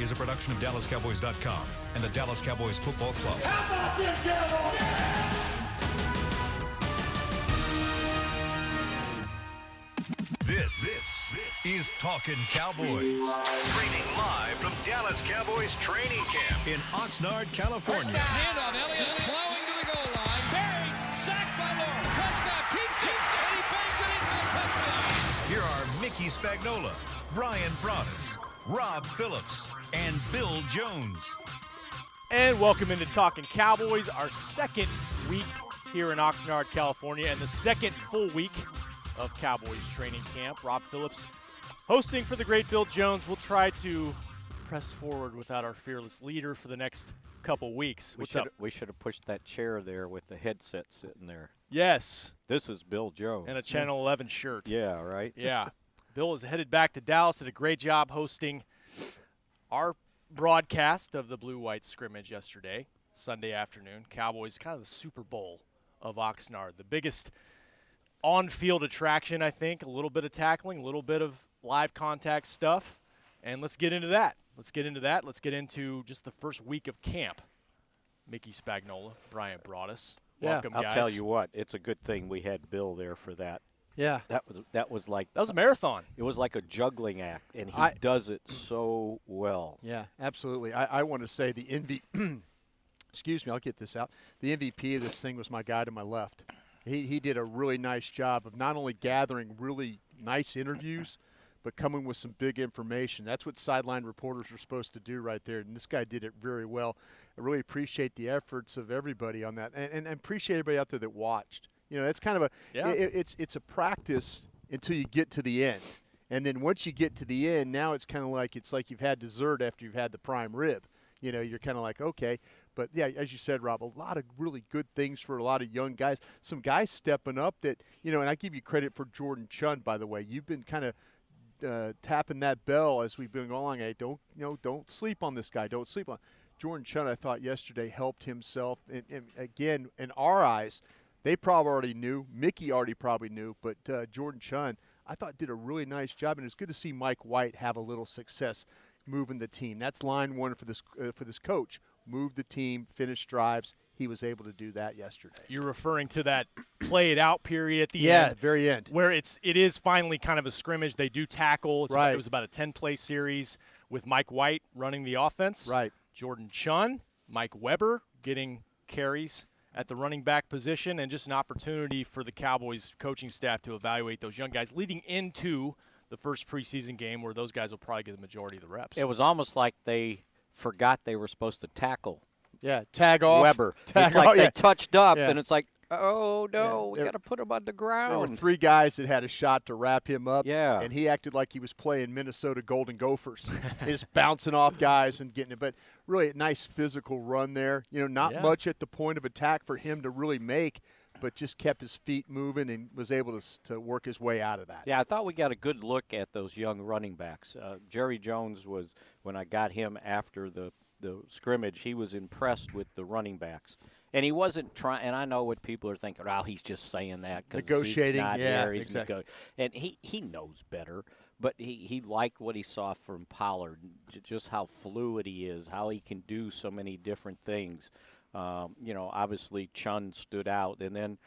is a production of DallasCowboys.com and the Dallas Cowboys Football Club. How about them Cowboys? This is Talkin' Cowboys. Streaming live from Dallas Cowboys training camp In Oxnard, California. Handoff, Elliott plowing to the goal line. Barry, sacked by Lawrence. Prescott keeps it, and he bangs it in for the touchdown. Here are Mickey Spagnola, Brian Broaddus, Rob Phillips, and Bill Jones. And welcome into Talkin' Cowboys, our second week here in Oxnard, California, and the second full week of Cowboys training camp. Rob Phillips hosting for the great Bill Jones. We'll try to press forward without our fearless leader for the next couple weeks. What's up? We should have pushed that chair there with the headset sitting there. Yes. This is Bill Jones. And a Channel 11 shirt. Yeah, right? Yeah. Bill is headed back to Dallas. Did a great job hosting our broadcast of the Blue-White Scrimmage yesterday, Sunday afternoon. Cowboys, kind of the Super Bowl of Oxnard. The biggest on-field attraction, I think. A little bit of tackling, a little bit of live contact stuff. And let's get into that. Let's get into just the first week of camp. Mickey Spagnola, Brian Broaddus. Welcome, guys. I'll tell you what, it's a good thing we had Bill there for that. Yeah. That was a marathon. It was like a juggling act, and he does it so well. Yeah, absolutely. I want to say the MVP excuse me, I'll get this out. The MVP of this thing was my guy to my left. He did a really nice job of not only gathering really nice interviews, but coming with some big information. That's what sideline reporters are supposed to do right there, and this guy did it very well. I really appreciate the efforts of everybody on that, and appreciate everybody out there that watched. You know, it's kind of it's a practice until you get to the end, and then once you get to the end, now it's like you've had dessert after you've had the prime rib. You know, you're kind of like, okay. But, yeah, as you said, Rob, a lot of really good things for a lot of young guys. Some guys stepping up that, you know, and I give you credit for Jordan Chun, by the way. You've been kind of tapping that bell as we've been going along. Hey, don't sleep on this guy. Don't sleep on Jordan Chun. I thought yesterday helped himself. And again, in our eyes, they probably already knew. Mickey already probably knew. But Jordan Chun, I thought, did a really nice job. And it's good to see Mike White have a little success moving the team. That's line one for this coach. Move the team, finish drives. He was able to do that yesterday. You're referring to that play it out period at the end. Yeah, very end. Where it is finally kind of a scrimmage. They do tackle. Right. It was about a 10-play series with Mike White running the offense. Right. Jordan Chun, Mike Weber getting carries at the running back position, and just an opportunity for the Cowboys coaching staff to evaluate those young guys leading into the first preseason game where those guys will probably get the majority of the reps. It was almost like they forgot they were supposed to tackle. Yeah, tag off. Weber. It's like they touched up, and it's like, oh, no, we got to put him on the ground. There were three guys that had a shot to wrap him up, yeah, and he acted like he was playing Minnesota Golden Gophers. Just bouncing off guys and getting it. But really a nice physical run there. You know, not much at the point of attack for him to really make, but just kept his feet moving and was able to work his way out of that. Yeah, I thought we got a good look at those young running backs. Jerry Jones was, when I got him after the scrimmage, he was impressed with the running backs. And he wasn't trying, and I know what people are thinking, oh, he's just saying that because negotiating, not there. He's exactly. And he knows better, but he liked what he saw from Pollard, just how fluid he is, how he can do so many different things. You know, obviously Chun stood out. And then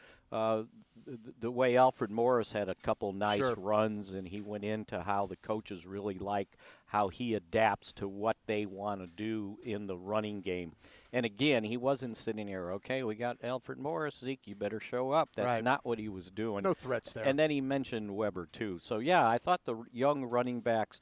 the way Alfred Morris had a couple nice runs, and he went into how the coaches really like how he adapts to what they want to do in the running game. And, again, he wasn't sitting here, okay, we got Alfred Morris, Zeke, you better show up. That's not what he was doing. No threats there. And then he mentioned Weber, too. So, yeah, I thought the young running backs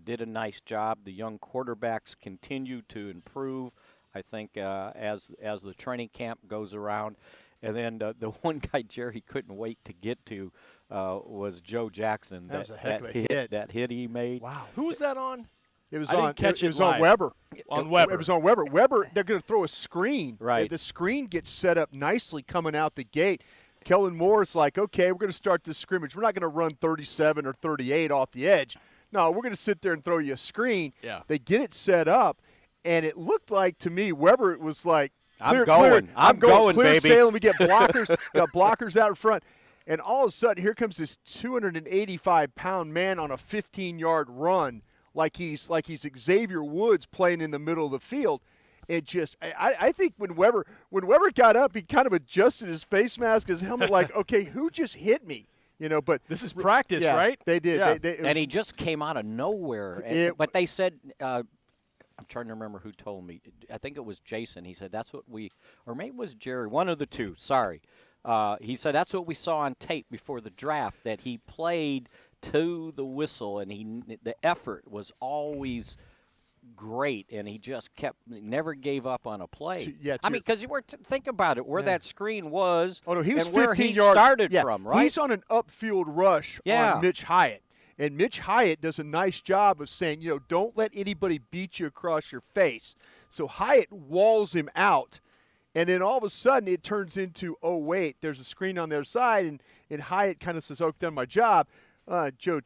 did a nice job. The young quarterbacks continue to improve, I think, as the training camp goes around. And then the one guy Jerry couldn't wait to get to was Joe Jackson. That was a heck of a hit. That hit he made. Wow. Who was that on? It was I on. didn't catch it was on Weber. On Weber. It was on Weber. Weber. They're going to throw a screen. Right. The screen gets set up nicely coming out the gate. Kellen Moore's like, okay, we're going to start this scrimmage. We're not going to run 37 or 38 off the edge. No, we're going to sit there and throw you a screen. Yeah. They get it set up, and it looked like to me Weber was like, I'm going, clear baby. sailing. We get blockers, got blockers out in front. And all of a sudden, here comes this 285-pound man on a 15-yard run like he's Xavier Woods playing in the middle of the field. It just, I think when Weber got up, he kind of adjusted his face mask, his helmet, like, okay, who just hit me? But this is practice, yeah, right? They did. Yeah. And he just came out of nowhere. But they said, I'm trying to remember who told me. I think it was Jason. He said that's what or maybe it was Jerry, one of the two. Sorry. He said that's what we saw on tape before the draft, that he played to the whistle, and the effort was always great, and he just never gave up on a play. I mean, because think about it, where that screen was. Oh no, he was and where 15 he yards started from, right? He's on an upfield rush on Mitch Hyatt, and Mitch Hyatt does a nice job of saying, don't let anybody beat you across your face. So Hyatt walls him out, and then all of a sudden it turns into, oh wait, there's a screen on their side, and Hyatt kind of says, oh, I've done my job. Joe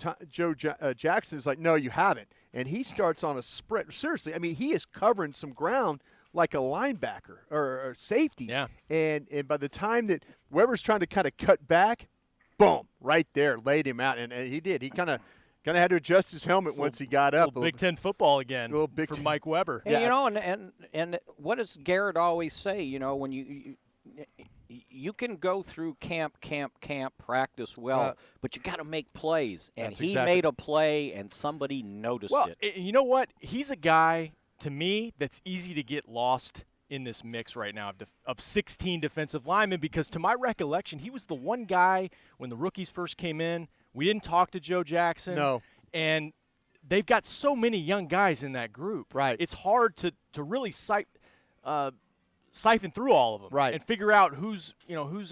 Jackson is like, no, you haven't. And he starts on a sprint. Seriously, I mean, he is covering some ground like a linebacker or safety. Yeah. And by the time that Weber's trying to kind of cut back, boom, right there, laid him out. And he did. He kind of had to adjust his helmet once he got up. Big Ten football again for Mike Weber. And, and what does Garrett always say? When you can go through camp, practice well, but you got to make plays. And he made a play, and somebody noticed it. Well, you know what? He's a guy, to me, that's easy to get lost in this mix right now of 16 defensive linemen, because to my recollection, he was the one guy when the rookies first came in. We didn't talk to Joe Jackson. No. And they've got so many young guys in that group. Right. It's hard to really siphon through all of them, right, and figure out who's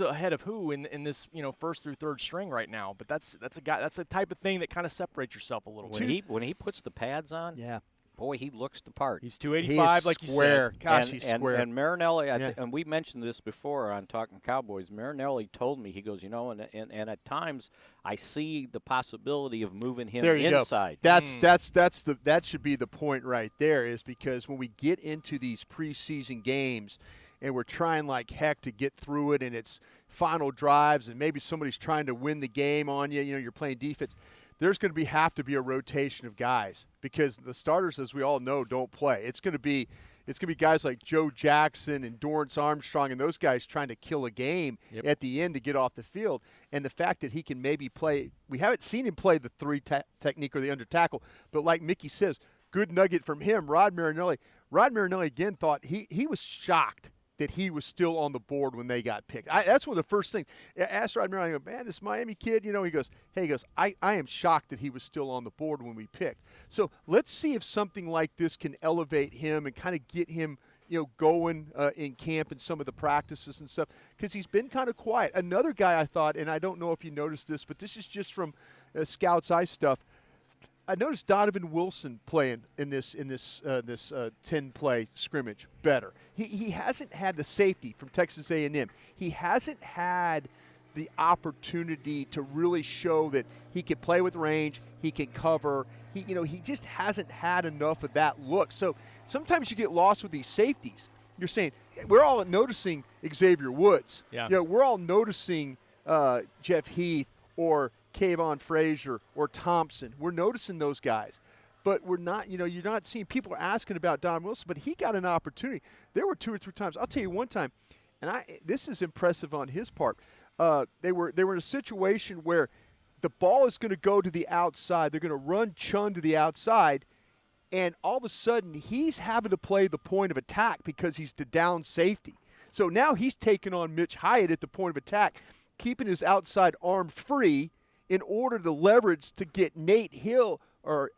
ahead of who in this first through third string right now. But that's a type of thing that kind of separates yourself a little bit. When he puts the pads on, boy, he looks the part. He's 285, like square. You said. Gosh, he's square. And Marinelli, and we mentioned this before on Talking Cowboys. Marinelli told me, he goes, and at times I see the possibility of moving him inside. Go. That should be the point right there, is because when we get into these preseason games and we're trying like heck to get through it, and it's final drives, and maybe somebody's trying to win the game on you, you're playing defense. There's going to have to be a rotation of guys, because the starters, as we all know, don't play. It's going to be guys like Joe Jackson and Dorrance Armstrong and those guys trying to kill a game at the end to get off the field. And the fact that he can maybe play, we haven't seen him play the three technique or the under tackle, but like Mickey says, good nugget from him, Rod Marinelli. Rod Marinelli again thought he was shocked that he was still on the board when they got picked. That's one of the first things. I asked Rod Marinelli, I go, man, this Miami kid, he goes, I am shocked that he was still on the board when we picked. So let's see if something like this can elevate him and kind of get him, going in camp and some of the practices and stuff, because he's been kind of quiet. Another guy I thought, and I don't know if you noticed this, but this is just from Scout's Eye stuff, I noticed Donovan Wilson playing in this 10-play scrimmage better. He hasn't had the safety from Texas A&M. He hasn't had the opportunity to really show that he can play with range, he can cover. He just hasn't had enough of that look. So sometimes you get lost with these safeties. You're saying, we're all noticing Xavier Woods. Yeah. We're all noticing Jeff Heath or Kayvon Frazier or Thompson. We're noticing those guys. But we're not, you're not seeing, people are asking about Don Wilson, but he got an opportunity. There were 2 or 3 times. I'll tell you one time, and this is impressive on his part. They were in a situation where the ball is going to go to the outside. They're going to run Chun to the outside, and all of a sudden he's having to play the point of attack because he's the down safety. So now he's taking on Mitch Hyatt at the point of attack, keeping his outside arm free in order to leverage to get Nate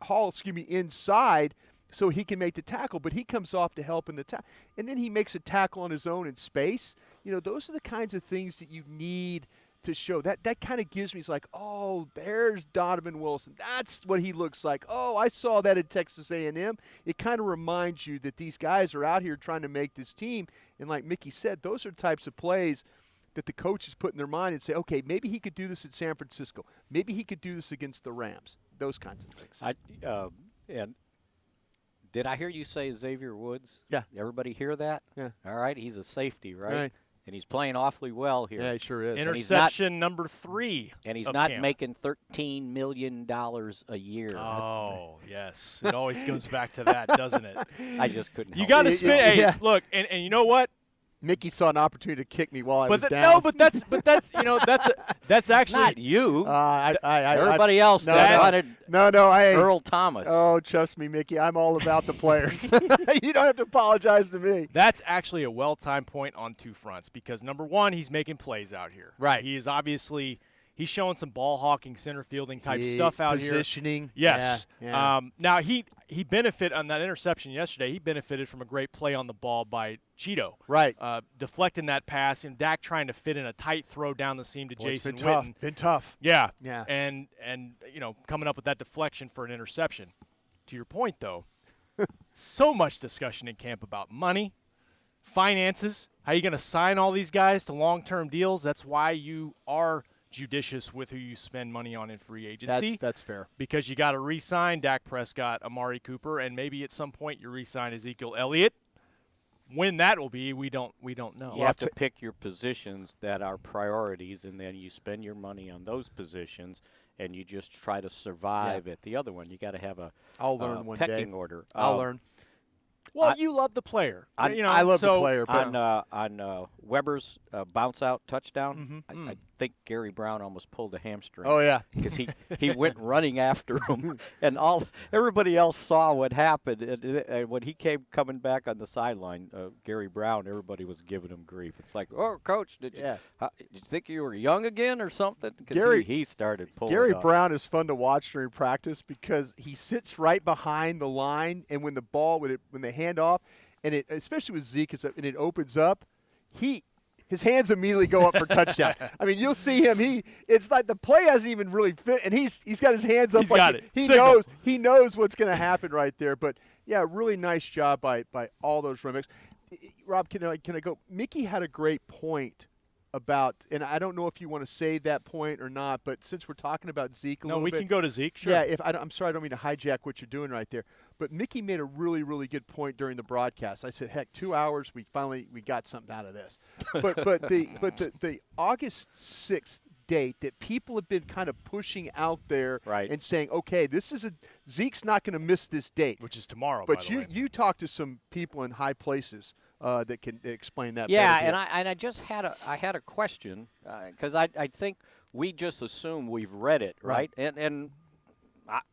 Hall, inside so he can make the tackle. But he comes off to help in the tackle. And then he makes a tackle on his own in space. Those are the kinds of things that you need to show. That kind of gives me, it's like, oh, there's Donovan Wilson. That's what he looks like. Oh, I saw that at Texas A&M. It kind of reminds you that these guys are out here trying to make this team. And like Mickey said, those are types of plays that the coaches put in their mind and say, okay, maybe he could do this at San Francisco. Maybe he could do this against the Rams. Those kinds of things. And did I hear you say Xavier Woods? Yeah. Everybody hear that? Yeah. All right, he's a safety, right? And he's playing awfully well here. Yeah, he sure is. Interception number 3. And he's of not camp. making $13 million a year. Oh, yes. It always goes back to that, doesn't it? I just couldn't You help got to it. spin. Hey, look, and you know what? Mickey saw an opportunity to kick me while I was down. No, but that's that's actually Not you. Everybody else that wanted Earl Thomas. Oh, trust me, Mickey. I'm all about the players. You don't have to apologize to me. That's actually a well-timed point on 2 fronts because, number one, he's making plays out here. Right. He is obviously – he's showing some ball hawking, center fielding type stuff out here. Positioning. Yes. Yeah. Now, he benefited on that interception yesterday. He benefited from a great play on the ball by Cheeto. Right. Deflecting that pass, and Dak trying to fit in a tight throw down the seam to Jason it's been tough. Witten. Been tough. Yeah. Yeah. And coming up with that deflection for an interception. To your point, though, so much discussion in camp about money, finances, how you going to sign all these guys to long-term deals. That's why you are judicious with who you spend money on in free agency. That's fair. Because you got to re-sign Dak Prescott, Amari Cooper, and maybe at some point you re-sign Ezekiel Elliott. When that will be, we don't know. You have to pick your positions that are priorities, and then you spend your money on those positions, and you just try to survive at the other one. You got to have a I'll learn one pecking day. order. I'll learn. Well, you love the player. I love the player. But On Weber's bounce-out touchdown, I think Gary Brown almost pulled a hamstring. Oh, yeah. Because he went running after him, and everybody else saw what happened. And when he came coming back on the sideline, Gary Brown, everybody was giving him grief. It's like, oh, Coach, did you think you were young again or something? Because he started pulling Gary up. Brown is fun to watch during practice because he sits right behind the line, and when the ball, when they hand off, and it, especially with Zeke, and it opens up, his hands immediately go up for touchdown. I mean, you'll see him. It's like the play hasn't even really fit, and he's got his hands up. He's got it. He knows what's going to happen right there. But yeah, really nice job by all those running backs. Rob, can I go? Mickey had a great point about, and I don't know if you want to save that point or not, but since we're talking about Zeke a little bit. No, we can go to Zeke, sure. Yeah, I'm sorry, I don't mean to hijack what you're doing right there. But Mickey made a really, really good point during the broadcast. I said, heck, 2 hours, we got something out of this. But the August 6th date that people have been kind of pushing out there and saying, okay, Zeke's not going to miss this date. Which is tomorrow, but by the way. you talk to some people in high places that can explain that Yeah, better. and I just had a question because I think we just assume we've read it, right? And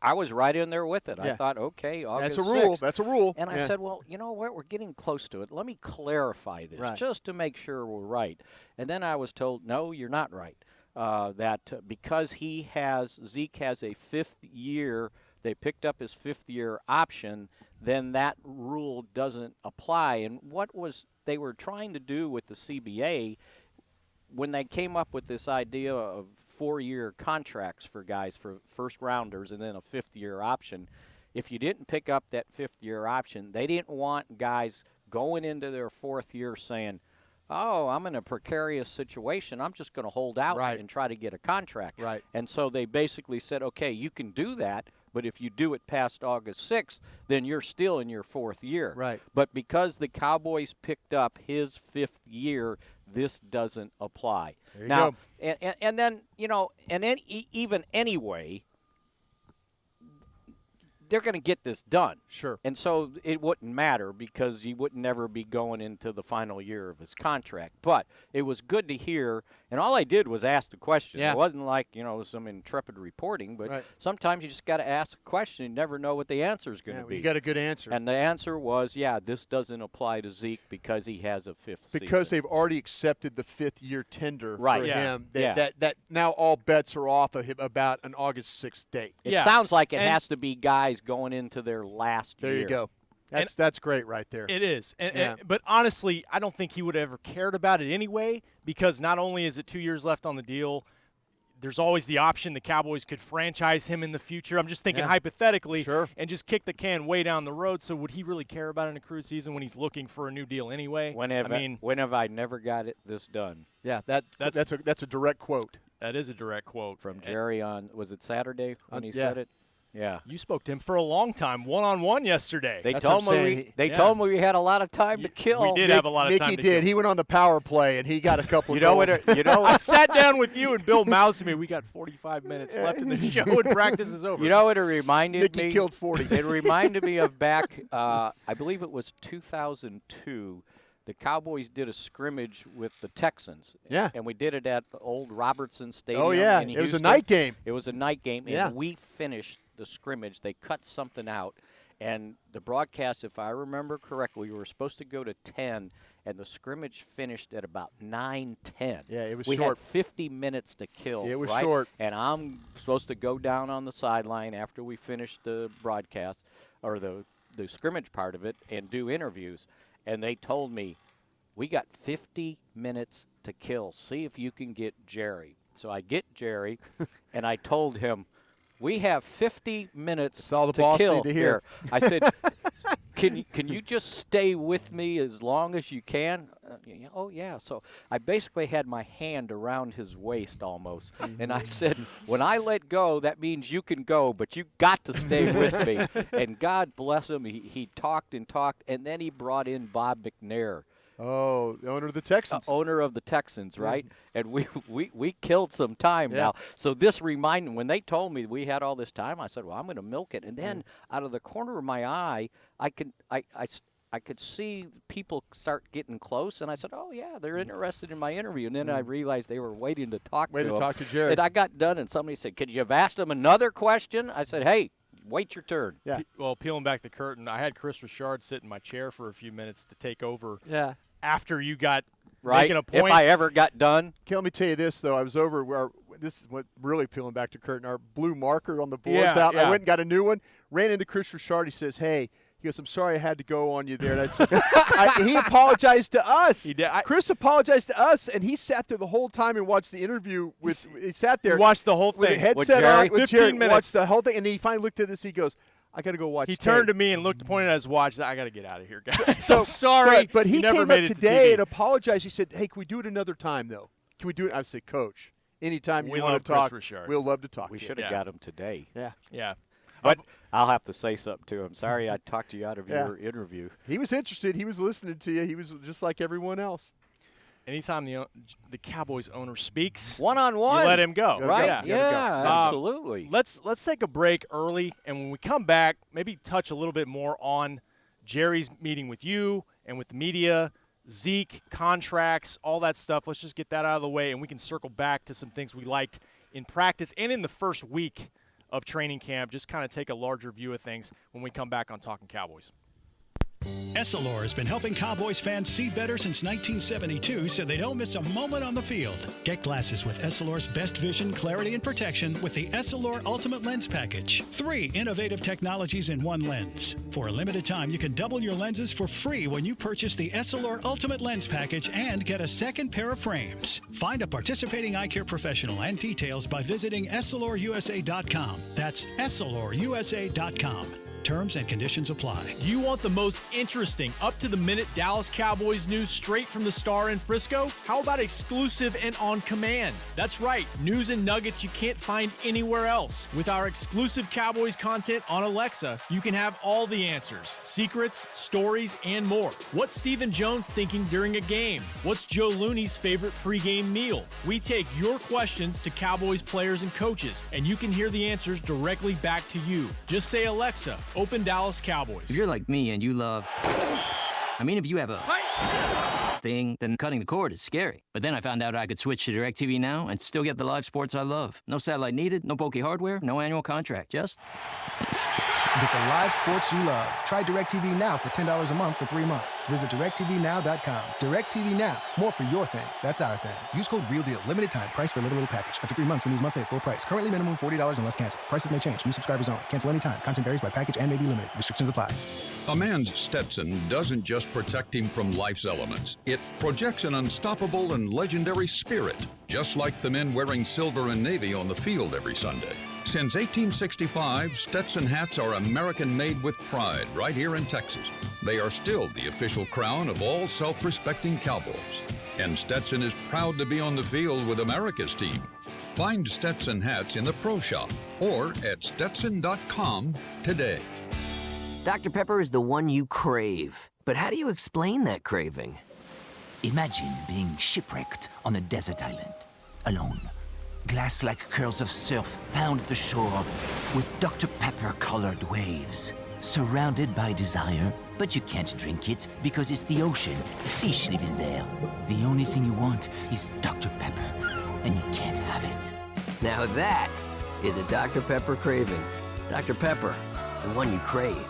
I was right in there with it. Yeah. I thought, okay, August That's a rule. 6th. That's a rule. And I said, well, you know what? We're getting close to it. Let me clarify this just to make sure we're right. And then I was told, no, you're not right. That because Zeke has a 5th year, they picked up his 5th year option, then that rule doesn't apply. And what they were trying to do with the CBA when they came up with this idea of 4-year contracts for guys, for first rounders, and then a 5th year option, if you didn't pick up that 5th year option, they didn't want guys going into their 4th year saying, oh, I'm in a precarious situation. I'm just going to hold out and try to get a contract. Right. And so they basically said, okay, you can do that, but if you do it past August 6th, then you're still in your 4th year. Right. But because the Cowboys picked up his 5th year, this doesn't apply. There you go. And then, and then even anyway, they're going to get this done. Sure. And so it wouldn't matter because he would never be going into the final year of his contract. But it was good to hear, and all I did was ask the question. Yeah. It wasn't like, some intrepid reporting, but sometimes you just got to ask a question and never know what the answer is going to be. You got a good answer. And the answer was, this doesn't apply to Zeke because he has a 5th season. Because they've already accepted the 5th year tender for him. Yeah. That now all bets are off of him about an August 6th date. It sounds like it has to be guys going into their last year. There you go. That's great right there. It is. But honestly, I don't think he would have ever cared about it anyway because not only is it 2 years left on the deal, there's always the option the Cowboys could franchise him in the future. I'm just thinking hypothetically and just kick the can way down the road. So would he really care about an accrued season when he's looking for a new deal anyway? When have I never got this done? Yeah, that's a direct quote. That is a direct quote from Jerry on, was it Saturday when he said it? Yeah. You spoke to him for a long time, one-on-one yesterday. They That's told what I'm me saying. they told me we had a lot of time to kill. We did have a lot of time Mickey to did. kill. He went on the power play, and he got a couple You of know goals. what? You know I sat down with you and Bill Mouse and me. We got 45 minutes left in the show, and practice is over. You know what it reminded Mickey me? killed 40. It reminded me of back, I believe it was 2002. The Cowboys did a scrimmage with the Texans. Yeah. And we did it at old Robertson Stadium. Oh, yeah. in It was a Houston. night game. It was a night game, and Yeah. we finished the scrimmage. They cut something out, and the broadcast, if I remember correctly, we were supposed to go to 10, and the scrimmage finished at about 9:10. Yeah, it was we short. had 50 minutes to kill. It was right? short. And I'm supposed to go down on the sideline after we finish the broadcast, or the scrimmage part of it, and do interviews. And they told me, we got 50 minutes to kill. See if you can get Jerry. So I get Jerry, and I told him, we have 50 minutes That's all the to boss kill need to hear. here. I said, can you just stay with me as long as you can? Oh, yeah. So I basically had my hand around his waist almost. And I said, when I let go, that means you can go, but you got to stay with me. And God bless him. He talked and talked, and then he brought in Bob McNair. Oh, the owner of the Texans. Owner of the Texans, right? And we killed some time Yeah. now. So this reminded, when they told me we had all this time, I said, well, I'm going to milk it. And then out of the corner of my eye, I could see people start getting close, and I said, oh, yeah, they're interested in my interview. And then I realized they were waiting to talk to him. Talk to Jerry. And I got done, and somebody said, could you have asked him another question? I said, hey, wait your turn. Yeah. Well, peeling back the curtain, I had Chris Richard sit in my chair for a few minutes to take over Yeah. after you got Right? making a point. If I ever got done. Okay, let me tell you this, though. I was over where this is what really peeling back the curtain. Our blue marker on the board's Yeah, out. yeah. I went and got a new one. Ran into Chris Richard. He says, hey. He goes, I'm sorry I had to go on you there. And I said, he apologized to us. He did. Chris apologized to us, and he sat there the whole time and watched the interview. He sat there. We watched the whole with a thing. headset Jerry? on. With 15 Jerry, minutes. watched the whole thing, and then he finally looked at us. He goes, I got to go watch He tape." turned to me and looked, pointed at his watch. I got to get out of here, guys. So sorry. But he you never came made up it today to TV. and apologized. He said, hey, can we do it another time, though? Can we do it? I said, Coach, anytime We you want love to talk, Chris Richard. we'll love to talk We to you. should have Yeah. got him today. Yeah. Yeah. But I'll have to say something to him. Sorry I talked you out of Yeah. your interview. He was interested. He was listening to you. He was just like everyone else. Anytime the Cowboys owner speaks, One-on-one. you let him go. Gotta Right? go. Yeah. You gotta go. Absolutely. Let's take a break early, and when we come back, maybe touch a little bit more on Jerry's meeting with you and with the media, Zeke, contracts, all that stuff. Let's just get that out of the way, and we can circle back to some things we liked in practice and in the first week of training camp. Just kind of take a larger view of things when we come back on Talkin' Cowboys. Essilor has been helping Cowboys fans see better since 1972 so they don't miss a moment on the field. Get glasses with Essilor's best vision, clarity, and protection with the Essilor Ultimate Lens Package. 3 innovative technologies in one lens. For a limited time, you can double your lenses for free when you purchase the Essilor Ultimate Lens Package and get a second pair of frames. Find a participating eye care professional and details by visiting EssilorUSA.com. That's EssilorUSA.com. Terms and conditions apply. Do you want the most interesting, up-to-the-minute Dallas Cowboys news straight from the Star in Frisco? How about exclusive and on command? That's right, news and nuggets you can't find anywhere else. With our exclusive Cowboys content on Alexa, you can have all the answers, secrets, stories, and more. What's Stephen Jones thinking during a game? What's Joe Looney's favorite pregame meal? We take your questions to Cowboys players and coaches, and you can hear the answers directly back to you. Just say, Alexa, open Dallas Cowboys. If you're like me and you love... if you have a thing, then cutting the cord is scary. But then I found out I could switch to DirecTV Now and still get the live sports I love. No satellite needed, no bulky hardware, no annual contract, just... Get the live sports you love. Try DirecTV Now for $10 a month for 3 months. Visit DirecTVNow.com. DirecTV Now. More for your thing. That's our thing. Use code REALDEAL. Limited time. Price for little package. After 3 months, renews monthly at full price. Currently minimum $40 unless canceled. Prices may change. New subscribers only. Cancel anytime. Content varies by package and may be limited. Restrictions apply. A man's Stetson doesn't just protect him from life's elements. It projects an unstoppable and legendary spirit, just like the men wearing silver and navy on the field every Sunday. Since 1865, Stetson hats are American-made with pride right here in Texas. They are still the official crown of all self-respecting Cowboys. And Stetson is proud to be on the field with America's team. Find Stetson hats in the Pro Shop or at Stetson.com today. Dr. Pepper is the one you crave. But how do you explain that craving? Imagine being shipwrecked on a desert island, alone. Glass-like curls of surf pound the shore with Dr. Pepper-colored waves. Surrounded by desire, but you can't drink it because it's the ocean. Fish live in there. The only thing you want is Dr. Pepper, and you can't have it. Now that is a Dr. Pepper craving. Dr. Pepper, the one you crave.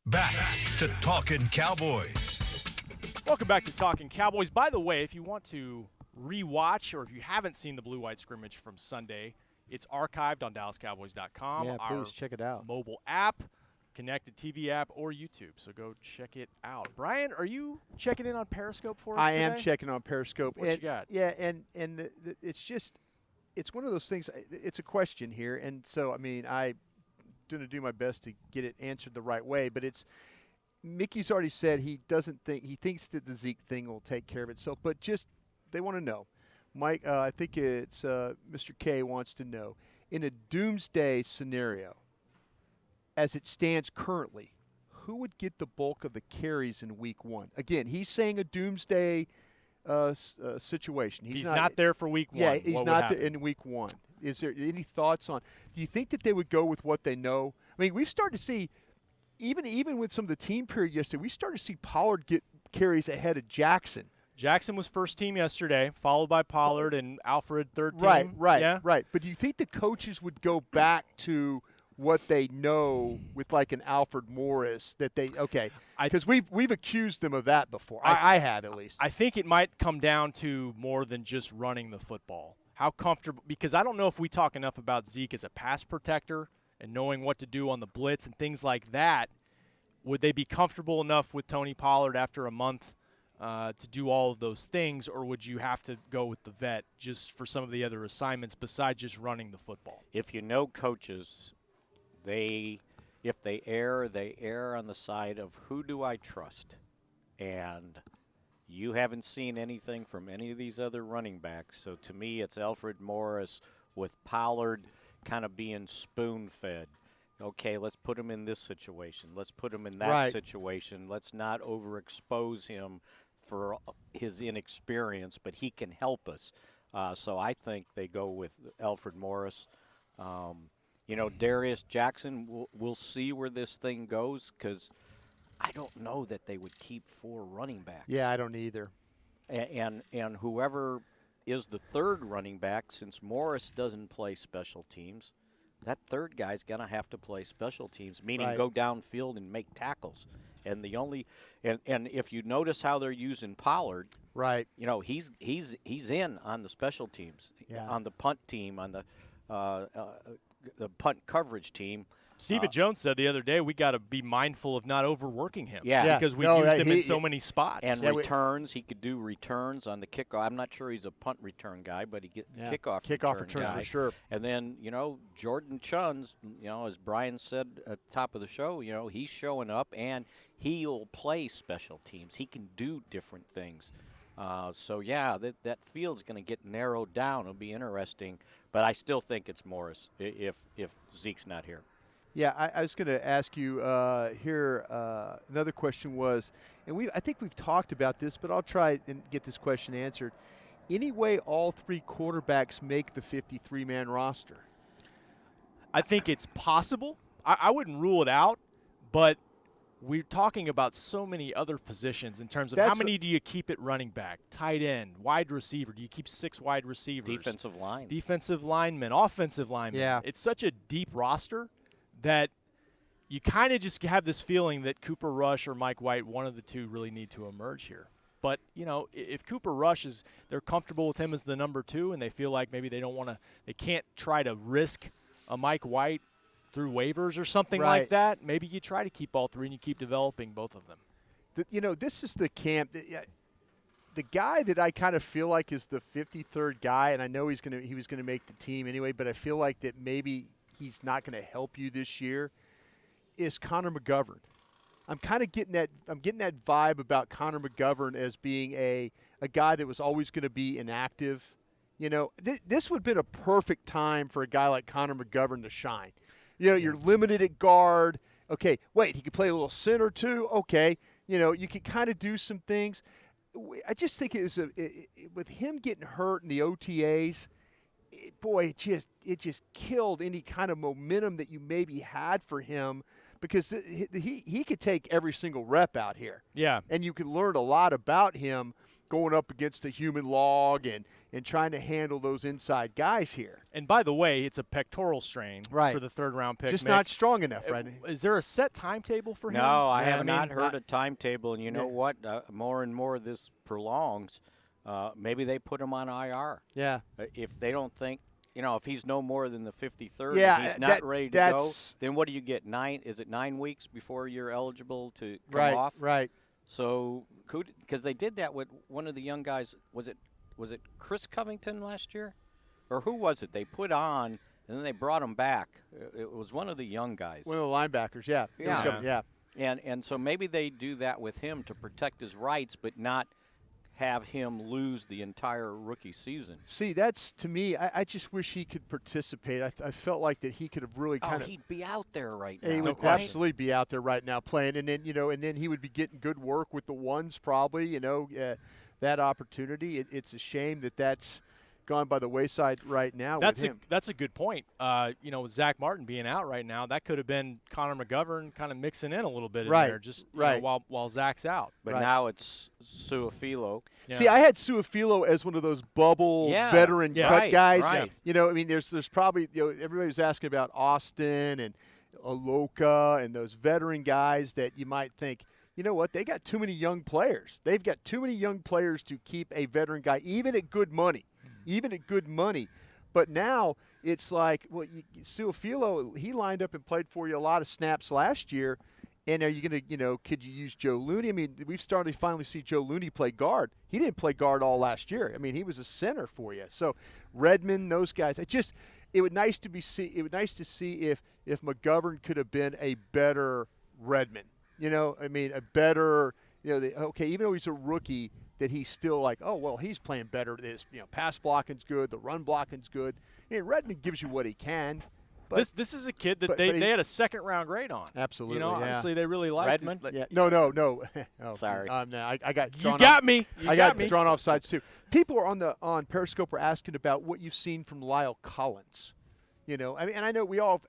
Back to Talkin' Cowboys. Welcome back to Talkin' Cowboys. By the way, if you want to rewatch or if you haven't seen the Blue-White Scrimmage from Sunday, it's archived on DallasCowboys.com. Yeah, please check it out. Mobile app, connected TV app, or YouTube. So go check it out. Brian, are you checking in on Periscope for us today? I am checking on Periscope. What you got? Yeah, and it's just it's one of those things. It's a question here, and so I'm going to do my best to get it answered the right way. But Mickey's already said he thinks that the Zeke thing will take care of itself. But just they want to know. Mike, I think it's Mr. K wants to know, in a doomsday scenario, as it stands currently, who would get the bulk of the carries in Week 1? Again, he's saying a doomsday situation. He's not there for Week 1. Yeah, he's not there in Week 1. Is there any thoughts on? Do you think that they would go with what they know? I mean, we've started to see, even with some of the team period yesterday, we started to see Pollard get carries ahead of Jackson. Jackson was first team yesterday, followed by Pollard and Alfred third team. Right. But do you think the coaches would go back to what they know with like an Alfred Morris because we've accused them of that before. I have at least. I think it might come down to more than just running the football. How comfortable, because I don't know if we talk enough about Zeke as a pass protector and knowing what to do on the blitz and things like that. Would they be comfortable enough with Tony Pollard after a month to do all of those things, or would you have to go with the vet just for some of the other assignments besides just running the football? If you know coaches, if they err on the side of who do I trust, and you haven't seen anything from any of these other running backs. So to me, it's Alfred Morris with Pollard kind of being spoon-fed. Okay, let's put him in this situation. Let's put him in that situation. Let's not overexpose him for his inexperience, but he can help us. So I think they go with Alfred Morris. Darius Jackson, we'll see where this thing goes, because I don't know that they would keep 4 running backs. Yeah, I don't either. And whoever is the third running back, since Morris doesn't play special teams, that third guy's going to have to play special teams, meaning go downfield and make tackles. And and if you notice how they're using Pollard, he's in on the special teams, on the punt team, on the punt coverage team. Steven Jones said the other day we got to be mindful of not overworking him. Yeah. Because we used him in so many spots. And returns, he could do returns on the kickoff. I'm not sure he's a punt return guy, but he get kickoff returns for sure. And then, Jordan Chuns, as Brian said at the top of the show, he's showing up and he'll play special teams. He can do different things. That field's going to get narrowed down. It'll be interesting. But I still think it's Morris if Zeke's not here. Yeah, I was going to ask you here. Another question was, and I think we've talked about this, but I'll try and get this question answered. Any way all 3 quarterbacks make the 53-man roster? I think it's possible. I wouldn't rule it out, but we're talking about so many other positions in terms of how many do you keep at running back, tight end, wide receiver? Do you keep 6 wide receivers? Defensive linemen, offensive linemen. Yeah. It's such a deep roster that you kind of just have this feeling that Cooper Rush or Mike White, one of the two, really need to emerge here. But, if Cooper Rush they're comfortable with him as the number 2 and they feel like maybe they can't try to risk a Mike White through waivers or something like that, maybe you try to keep all 3 and you keep developing both of them. This is the camp. The guy that I kind of feel like is the 53rd guy, and I know he was going to make the team anyway, but I feel like that maybe he's not going to help you this year, is Connor Mcgovern. I'm kind of getting that vibe about Connor Mcgovern as being a guy that was always going to be inactive, You know, this would have been a perfect time for a guy like Connor Mcgovern to shine. You know, you're limited at guard. Okay, wait, he could play a little center too. Okay, you know, you could kind of do some things. I just think it was with him getting hurt in the OTAs, it just killed any kind of momentum that you maybe had for him, because he could take every single rep out here. Yeah. And you could learn a lot about him going up against a human log and trying to handle those inside guys here. And by the way, it's a pectoral strain right. for the third-round pick. Just not strong enough, right? Is there a set timetable for him? No, I have not heard a timetable. And you know what? More and more this prolongs. Maybe they put him on IR. Yeah. If they don't think, you know, if he's no more than the 53rd, yeah, he's not ready to go, then what do you get? 9 weeks before you're eligible to come off? Right. So, because they did that with one of the young guys, was it Chris Covington last year? Or who was it? They put on, and then they brought him back. It was one of the young guys. One of the linebackers, yeah. Yeah. And so maybe they do that with him to protect his rights, but not have him lose the entire rookie season. See, that's, to me, I just wish he could participate. I felt like that he could have really kind of. He'd be out there right now. He would absolutely be out there right now playing, and then he would be getting good work with the ones probably. That opportunity. It's a shame that's gone by the wayside right now. That's with him. That's a good point. With Zach Martin being out right now, that could have been Connor Mcgovern kind of mixing in a little bit in there, just while Zach's out. But now it's Suafilo. Yeah. See, I had Suafilo as one of those bubble veteran cut guys. Right. There's probably everybody was asking about Austin and Aloka and those veteran guys that you might think, you know what, they got too many young players. They've got too many young players to keep a veteran guy, even at good money. But now it's like, well, Suafilo, he lined up and played for you a lot of snaps last year. And are you going to, could you use Joe Looney? I mean, we've started to finally see Joe Looney play guard. He didn't play guard all last year. I mean, he was a center for you. So Redmond, those guys, it would nice to see if McGovern could have been a better Redmond. A better, even though he's a rookie, that he's still like, oh, well, he's playing better. This, pass blocking's good, the run blocking's good. Redmond gives you what he can. But this is a kid that they had a second-round grade on. Absolutely, honestly, they really liked Redmond. Yeah. No. Oh, sorry. No, I got drawn. You got me. I got drawn off sides too. People are on Periscope are asking about what you've seen from Lyle Collins. And I know we all,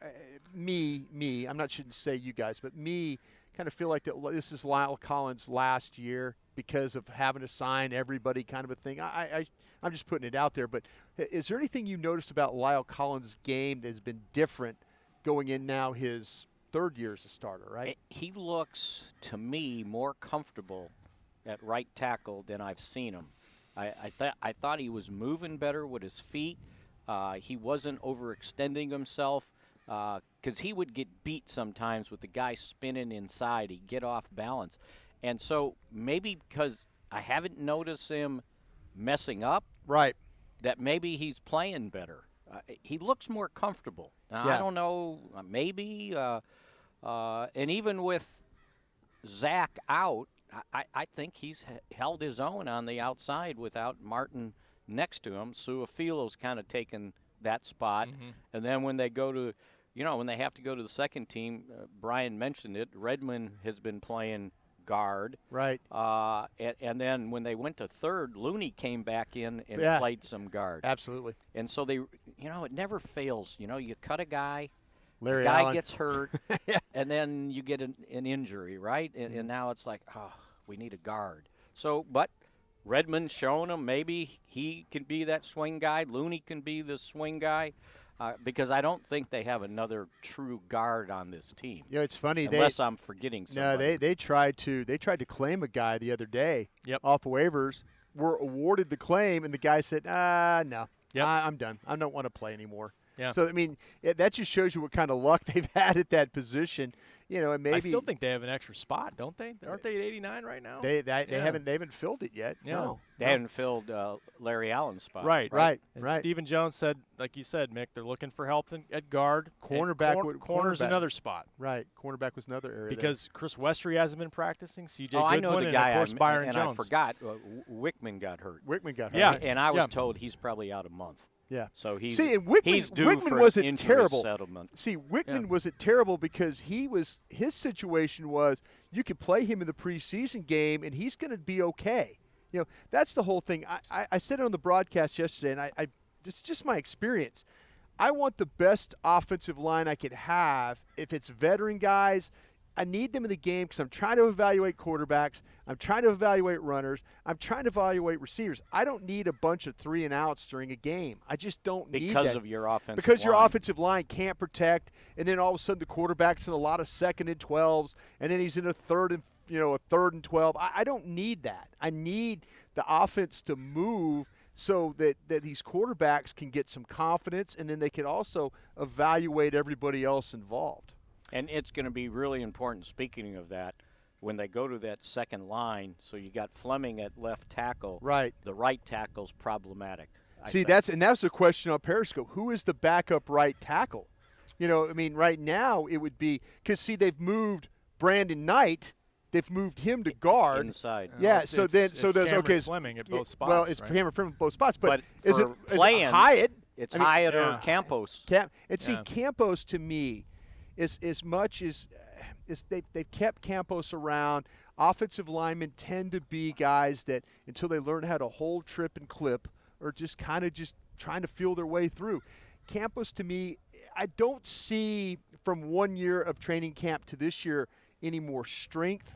me. I'm not shouldn't say you guys, but me. Kind of feel like that this is Lyle Collins' last year because of having to sign everybody kind of a thing. I'm just putting it out there. But is there anything you noticed about Lyle Collins' game that has been different going in now his third year as a starter, right? He looks, to me, more comfortable at right tackle than I've seen him. I thought he was moving better with his feet. He wasn't overextending himself. Because he would get beat sometimes with the guy spinning inside. He'd get off balance. And so maybe because I haven't noticed him messing up, right, that maybe he's playing better. He looks more comfortable. Now, yeah. I don't know, maybe. And even with Zach out, I think he's held his own on the outside without Martin next to him. Suafilo's kind of taken that spot. Mm-hmm. And then when they go to when they have to go to the second team, Brian mentioned it, Redmond has been playing guard. Right. And then when they went to third, Looney came back in and played some guard. Absolutely. And so they, it never fails. You cut a guy, Larry the guy Allen gets hurt, and then you get an injury, right? And now it's like, we need a guard. So, but Redmond's showing him maybe he can be that swing guy. Looney can be the swing guy. Because I don't think they have another true guard on this team. It's funny. Unless I'm forgetting somebody. No, they tried to claim a guy the other day off waivers. Were awarded the claim, and the guy said, no, I'm done. I don't want to play anymore. Yeah. So, I mean, that just shows you what kind of luck they've had at that position. And maybe I still think they have an extra spot, don't they? Aren't they at 89 right now? They haven't filled it yet. Yeah. No. They haven't filled Larry Allen's spot. Right. And Stephen Jones said, like you said, Mick, they're looking for help at guard. Corner's another spot. Right. Cornerback was another area. Because Chris Westry hasn't been practicing. C.J. I Goodwin, know the guy. and, of course, Byron and Jones. I forgot. Wickman got hurt. Yeah. And I was told he's probably out a month. Yeah. So he's due Wickman for wasn't an terrible settlement. See, Wickman wasn't terrible because his situation was you could play him in the preseason game and he's going to be okay. That's the whole thing. I said it on the broadcast yesterday, and it's just my experience. I want the best offensive line I could have. If it's veteran guys, I need them in the game because I'm trying to evaluate quarterbacks. I'm trying to evaluate runners. I'm trying to evaluate receivers. I don't need a bunch of 3-and-outs during a game. I just don't need that. Because of your offensive line. Because your offensive line can't protect, and then all of a sudden the quarterback's in a lot of 2nd and 12s, and then he's in a 3rd and 12. I don't need that. I need the offense to move so that these quarterbacks can get some confidence, and then they can also evaluate everybody else involved. And it's going to be really important, speaking of that, when they go to that second line, so you got Fleming at left tackle. Right. The right tackle's problematic. That's the question on Periscope. Who is the backup right tackle? Right now it would be – because, they've moved Brandon Knight. They've moved him to guard. Inside. It's Fleming at both spots. Well, it's Cameron Fleming at both spots. But is it Hyatt? It's Hyatt or Campos. Campos to me – as much as they've kept Campos around, offensive linemen tend to be guys that until they learn how to hold, trip, and clip are just kind of just trying to feel their way through. Campos, to me, I don't see from 1 year of training camp to this year any more strength,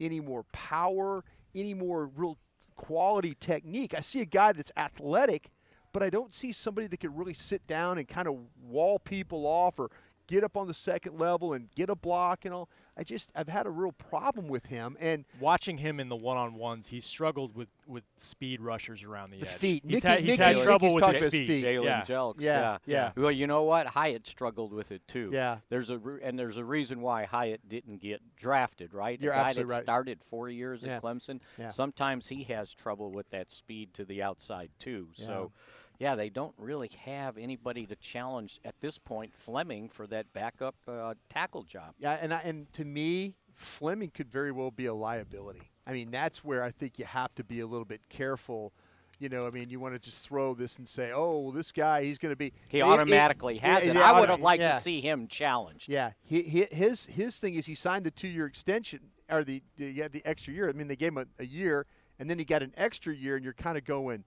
any more power, any more real quality technique. I see a guy that's athletic, but I don't see somebody that could really sit down and kind of wall people off or get up on the second level and get a block and all. I've had a real problem with him. And watching him in the one-on-ones, he's struggled with speed rushers around the edge. Feet. He's had trouble with his feet. Jalen Jelks. Yeah. Well, you know what? Hyatt struggled with it too. Yeah. There's a reason why Hyatt didn't get drafted, right? You're a guy absolutely that right. started 4 years at Clemson. Yeah. Sometimes he has trouble with that speed to the outside too. Yeah. So. Yeah, they don't really have anybody to challenge at this point Fleming for that backup tackle job. Yeah, and to me, Fleming could very well be a liability. I mean, that's where I think you have to be a little bit careful. You want to just throw this and say, oh, well, this guy, he's going to be. He automatically has it. I would have liked to see him challenged. Yeah, his thing is he signed the 2-year extension, or the extra year. I mean, they gave him a year, and then he got an extra year, and you're kind of going,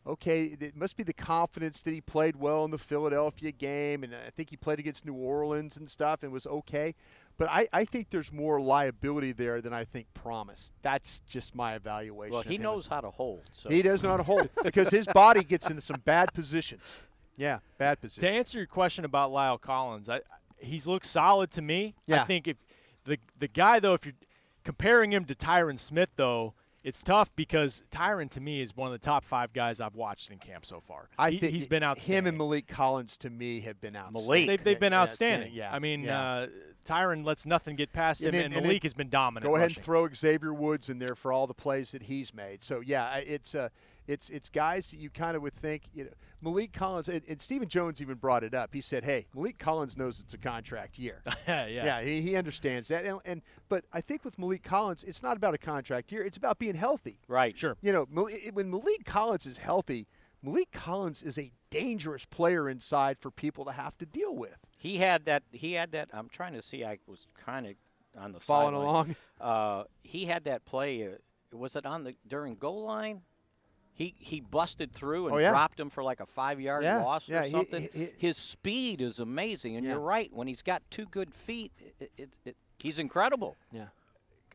okay, it must be the confidence that he played well in the Philadelphia game, and I think he played against New Orleans and stuff and was okay. But I think there's more liability there than I think promise. That's just my evaluation. Well, he knows how to hold. So. He does know how to hold because his body gets into some bad positions. Yeah, bad positions. To answer your question about Lyle Collins, he's looked solid to me. Yeah. I think if the guy, though, if you're comparing him to Tyron Smith, though, it's tough because Tyron, to me, is one of the top 5 guys I've watched in camp so far. I think he's been outstanding. Him and Malik Collins, to me, have been outstanding. They've been outstanding. Yeah. I mean, Tyron lets nothing get past him, and Malik has been dominant. Go ahead rushing. and throw Xavier Woods in there for all the plays that he's made. So, yeah, it's guys that you kind of would think, Malik Collins, and Stephen Jones even brought it up. He said, hey, Malik Collins knows it's a contract year. Yeah, he understands that. But I think with Malik Collins, it's not about a contract year. It's about being healthy. Right. Sure. When Malik Collins is healthy, Malik Collins is a dangerous player inside for people to have to deal with. He had that. I'm trying to see. I was kind of on the following sideline. along. He had that play. Was it during goal line? He busted through and dropped him for like a 5-yard loss or something. His speed is amazing, and you're right. When he's got 2 good feet, he's incredible. Yeah.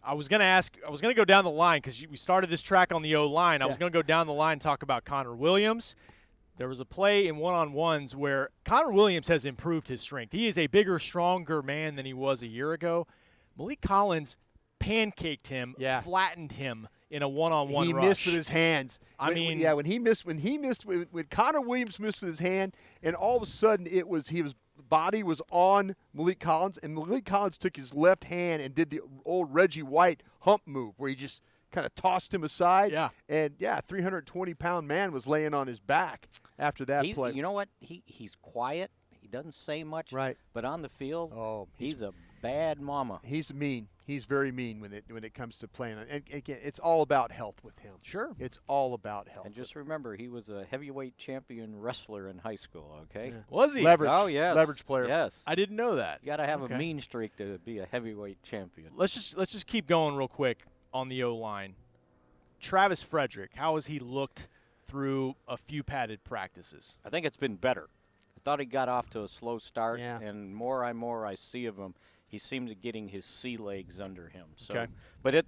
I was going to go down the line because we started this track on the O-line. I was going to go down the line and talk about Connor Williams. There was a play in one-on-ones where Connor Williams has improved his strength. He is a bigger, stronger man than he was a year ago. Malik Collins pancaked him, flattened him in a one-on-one rush. He missed with his hands. When Connor Williams missed with his hand, and all of a sudden body was on Malik Collins, and Malik Collins took his left hand and did the old Reggie White hump move where he just kind of tossed him aside. Yeah. And, 320-pound man was laying on his back after that play. You know what? He's quiet. He doesn't say much. Right. But on the field, he's a bad mama. He's mean. He's very mean when it comes to playing. And again, it's all about health with him. Sure. It's all about health. And just remember, he was a heavyweight champion wrestler in high school, okay? Yeah. Was he? Leverage. Oh, yes. Leverage player. Yes. I didn't know that. You got to have a mean streak to be a heavyweight champion. Let's just keep going real quick on the O-line. Travis Frederick, how has he looked through a few padded practices? I think it's been better. I thought he got off to a slow start, Yeah. and more I see of him, he seems to be getting his sea legs under him. So, Okay. But I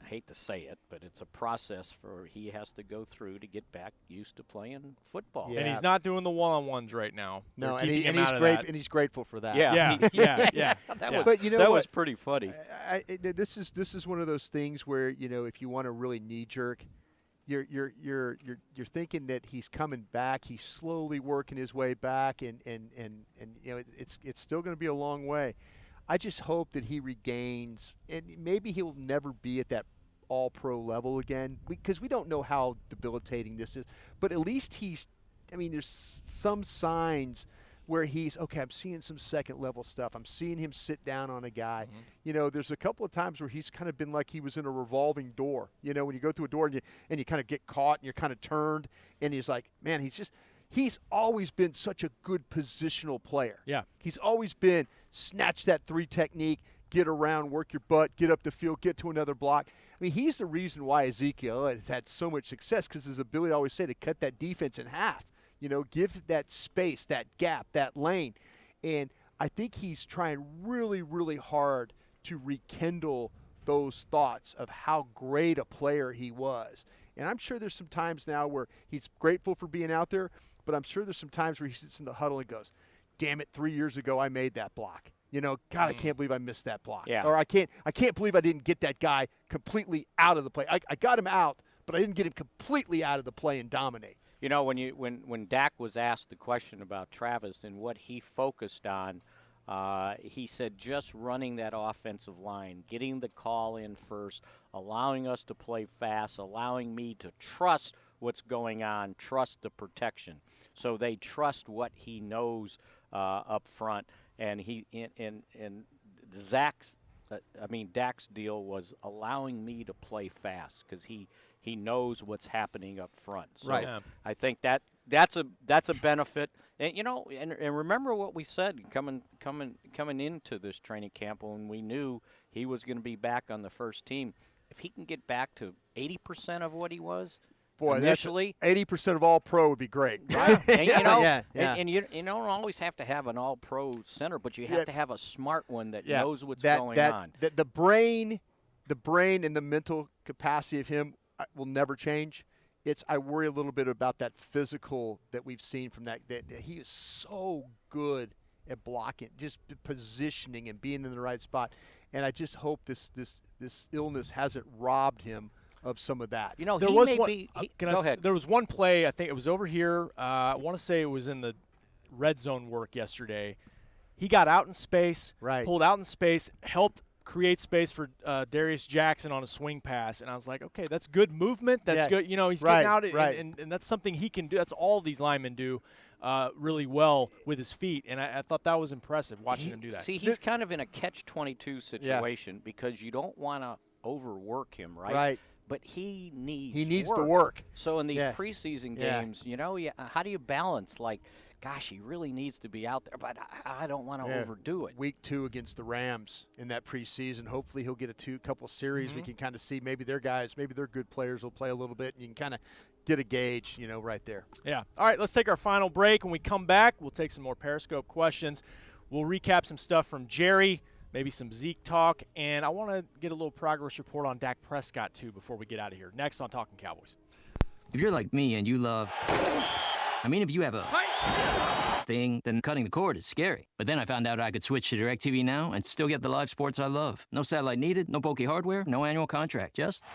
hate to say it, but it's a process he has to go through to get back used to playing football. Yeah. And he's not doing the one-on-ones right now. No, They're and keeping him he's out of great, that. and he's grateful for that. Yeah. That was pretty funny. This is one of those things where if you want to really knee jerk, you're thinking that he's coming back. He's slowly working his way back, and it's still going to be a long way. I just hope that he regains, and maybe he'll never be at that all-pro level again because we don't know how debilitating this is. But at least there's some signs where I'm seeing some second-level stuff. I'm seeing him sit down on a guy. Mm-hmm. There's a couple of times where he's kind of been like he was in a revolving door. When you go through a door and you kind of get caught and you're kind of turned, and he's like, man, he's always been such a good positional player. Yeah. He's always been snatch that 3 technique, get around, work your butt, get up the field, get to another block. I mean, he's the reason why Ezekiel has had so much success because his ability, I always say, to cut that defense in half. Give that space, that gap, that lane. And I think he's trying really, really hard to rekindle those thoughts of how great a player he was. And I'm sure there's some times now where he's grateful for being out there, but I'm sure there's some times where he sits in the huddle and goes, damn it, 3 years ago I made that block. God, I can't believe I missed that block. Yeah. Or I can't believe I didn't get that guy completely out of the play. I got him out, but I didn't get him completely out of the play and dominate. When Dak was asked the question about Travis and what he focused on, he said just running that offensive line, getting the call in first, allowing us to play fast, allowing me to trust what's going on, trust the protection. So they trust what he knows up front, and Dak's deal was allowing me to play fast because he knows what's happening up front. So right. Yeah. I think that's a benefit. And and remember what we said coming into this training camp when we knew he was going to be back on the first team. If he can get back to 80% of what he was initially, 80% of all pro would be great. Right? And, and you don't always have to have an all pro center, but you have to have a smart one that knows what's going on. The brain and the mental capacity of him will never change. I worry a little bit about that physical that we've seen from that he is so good at blocking, just positioning and being in the right spot. And I just hope this illness hasn't robbed him of some of that. There was one play, I think it was over here. I want to say it was in the red zone work yesterday. He got out in space, pulled out in space, helped create space for Darius Jackson on a swing pass, and I was like, okay, that's good movement. That's good. He's getting out, and that's something he can do. That's all these linemen do really well with his feet, and I thought that was impressive watching him do that. See, he's kind of in a catch-22 situation because you don't want to overwork him, right? Right. But he needs the work. So in these preseason games, how do you balance, gosh, he really needs to be out there, but I don't want to overdo it. Week 2 against the Rams in that preseason. Hopefully he'll get a couple series. We can kind of see maybe their guys, maybe their good players will play a little bit, and you can kind of get a gauge, right there. Yeah. All right, let's take our final break. When we come back, we'll take some more Periscope questions. We'll recap some stuff from Jerry, maybe some Zeke talk, and I want to get a little progress report on Dak Prescott, too, before we get out of here. Next on Talkin' Cowboys. If you're like me and you love I mean, if you have a thing, then cutting the cord is scary. But then I found out I could switch to DirecTV Now and still get the live sports I love. No satellite needed, no bulky hardware, no annual contract, just...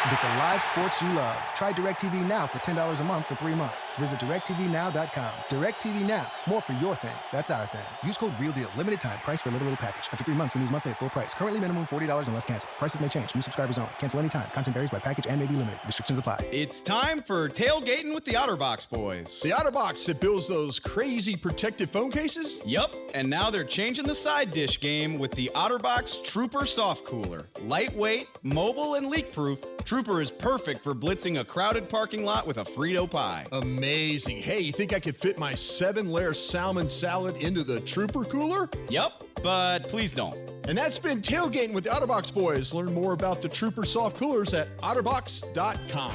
Get the live sports you love. Try DirecTV Now for $10 a month for 3 months. Visit DirecTVNow.com. DirecTV Now. More for your thing. That's our thing. Use code REALDEAL. Limited time. Price for a little package. After 3 months, renews monthly at full price. Currently minimum $40 unless canceled. Prices may change. New subscribers only. Cancel anytime. Content varies by package and may be limited. Restrictions apply. It's time for tailgating with the OtterBox boys. The OtterBox that builds those crazy protective phone cases? Yup, and now they're changing the side dish game with the OtterBox Trooper Soft Cooler. Lightweight, mobile, and leak-proof, Trooper is perfect for blitzing a crowded parking lot with a Frito pie. Amazing. Hey, you think I could fit my 7-layer salmon salad into the Trooper cooler? Yup, but please don't. And that's been Tailgating with the OtterBox boys. Learn more about the Trooper soft coolers at otterbox.com.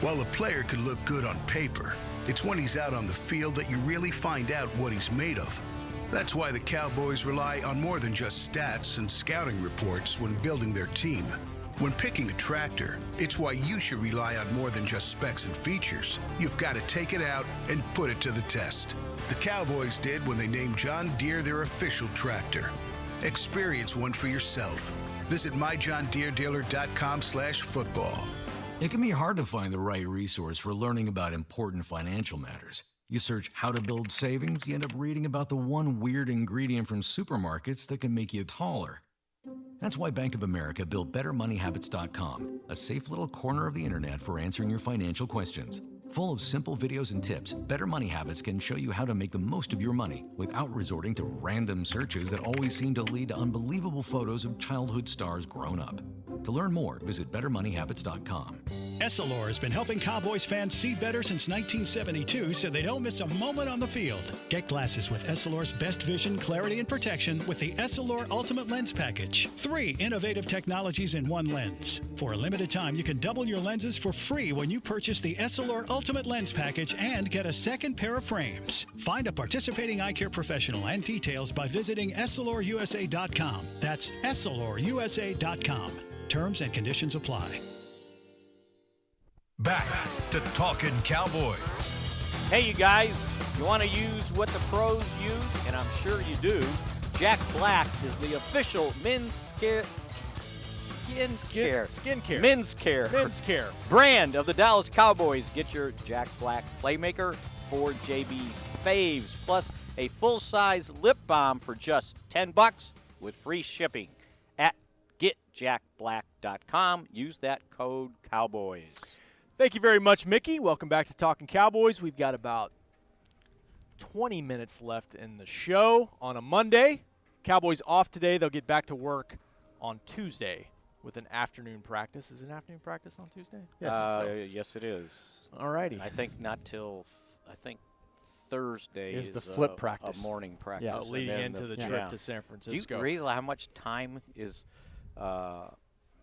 While a player could look good on paper, it's when he's out on the field that you really find out what he's made of. That's why the Cowboys rely on more than just stats and scouting reports when building their team. When picking a tractor, it's why you should rely on more than just specs and features. You've got to take it out and put it to the test. The Cowboys did when they named John Deere their official tractor. Experience one for yourself. Visit myjohndeeredealer.com/football. It can be hard to find the right resource for learning about important financial matters. You search how to build savings, you end up reading about the one weird ingredient from supermarkets that can make you taller. That's why Bank of America built BetterMoneyHabits.com, a safe little corner of the internet for answering your financial questions. Full of simple videos and tips, Better Money Habits can show you how to make the most of your money without resorting to random searches that always seem to lead to unbelievable photos of childhood stars grown up. To learn more, visit BetterMoneyHabits.com. Essilor has been helping Cowboys fans see better since 1972 so they don't miss a moment on the field. Get glasses with Essilor's best vision, clarity, and protection with the Essilor Ultimate Lens Package. 3 innovative technologies in one lens. For a limited time, you can double your lenses for free when you purchase the Essilor Ultimate Lens Package and get a second pair of frames. Find a participating eye care professional and details by visiting EssilorUSA.com. That's EssilorUSA.com. Terms and conditions apply. Back to Talkin' Cowboys. Hey, you guys, you want to use what the pros use? And I'm sure you do. Jack Black is the official men's men's care brand of the Dallas Cowboys. Get your Jack Black Playmaker 4 JB Faves, plus a full-size lip balm for just $10 with free shipping at getjackblack.com. Use that code Cowboys. Thank you very much, Mickey. Welcome back to Talking Cowboys. We've got about 20 minutes left in the show on a Monday. Cowboys off today. They'll get back to work on Tuesday with an afternoon practice. Is it an afternoon practice on Tuesday? Yes, it is. All righty. I think not till Thursday is the a flip practice. A morning practice. Yeah, leading into the trip to San Francisco. Do you realize how much time is